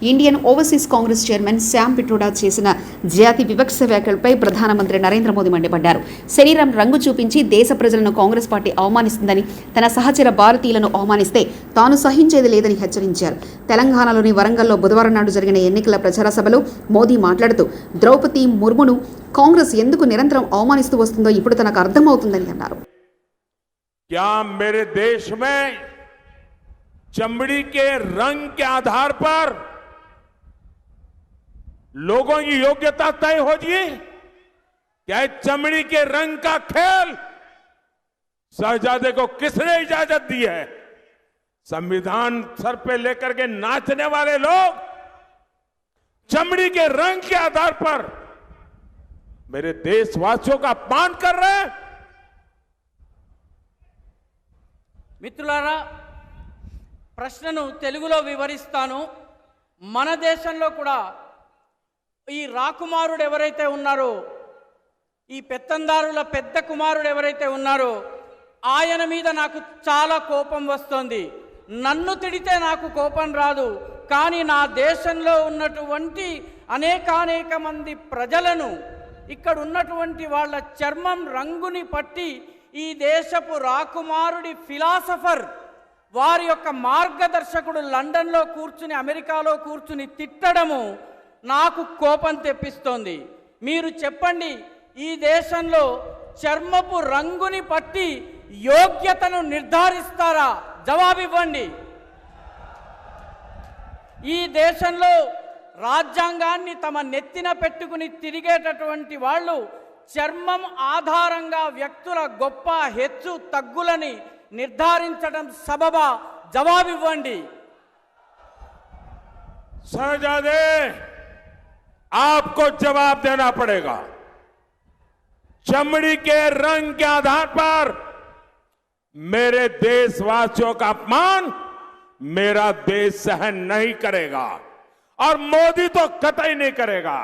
Indian overseas Congress chairman Sam Pitroda చేసిన జాతి వివక్ష వ్యాఖ్యలపై ప్రధానమంత్రి నరేంద్ర మోదీ మండిపడ్డారు. శరీరం రంగు చూపించి దేశ ప్రజలను కాంగ్రెస్ పార్టీ అవమానిస్తుందని, తన సహచర భారతీయులను అవమానిస్తే తాను సహించేది లేదని హెచ్చరించారు. తెలంగాణలోని వరంగల్లో బుధవారం నాడు జరిగిన ఎన్నికల ప్రచార సభలో మోదీ మాట్లాడుతూ ద్రౌపది ముర్మును కాంగ్రెస్ ఎందుకు నిరంతరం అవమానిస్తూ వస్తుందో ఇప్పుడు తనకు అర్థమవుతుందని అన్నారు. क्या मेरे देश में चमड़ी के रंग के आधार पर लोगों की योग्यता तय हो जी? क्या चमड़ी के रंग का खेल शहजादे को किसने इजाजत दी है? संविधान सर पे लेकर के नाचने वाले लोग चमड़ी के रंग के आधार पर मेरे देशवासियों का अपमान कर रहे हैं. మిత్రులారా, ప్రశ్నను తెలుగులో వివరిస్తాను. మన దేశంలో కూడా ఈ రాకుమారుడు ఎవరైతే ఉన్నారో, ఈ పెత్తందారుల పెద్ద కుమారుడు ఎవరైతే ఉన్నారో, ఆయన మీద నాకు చాలా కోపం వస్తుంది. నన్ను తిడితే నాకు కోపం రాదు, కానీ నా దేశంలో ఉన్నటువంటి అనేక మంది ప్రజలను, ఇక్కడ ఉన్నటువంటి వాళ్ళ చర్మం రంగుని పట్టి ఈ దేశపు రాకుమారుడి ఫిలాసఫర్, వారి యొక్క మార్గదర్శకుడు లండన్లో కూర్చుని, అమెరికాలో కూర్చుని తిట్టడము నాకు కోపం తెప్పిస్తోంది. మీరు చెప్పండి, ఈ దేశంలో చర్మపు రంగుని పట్టి యోగ్యతను నిర్ధారిస్తారా? జవాబివ్వండి. ఈ దేశంలో రాజ్యాంగాన్ని తమ నెత్తిన పెట్టుకుని తిరిగేటటువంటి వాళ్ళు చర్మం ఆధారంగా వ్యక్తుల గొప్ప హెచ్చు తగ్గులని నిర్ధారించడం సబబా? జవాబివ్వండి. शहजादे, आपको जवाब देना पड़ेगा. चमड़ी के रंग के आधार पर मेरे देशवासियों का अपमान मेरा देश सहन नहीं करेगा और मोदी तो कतई नहीं करेगा.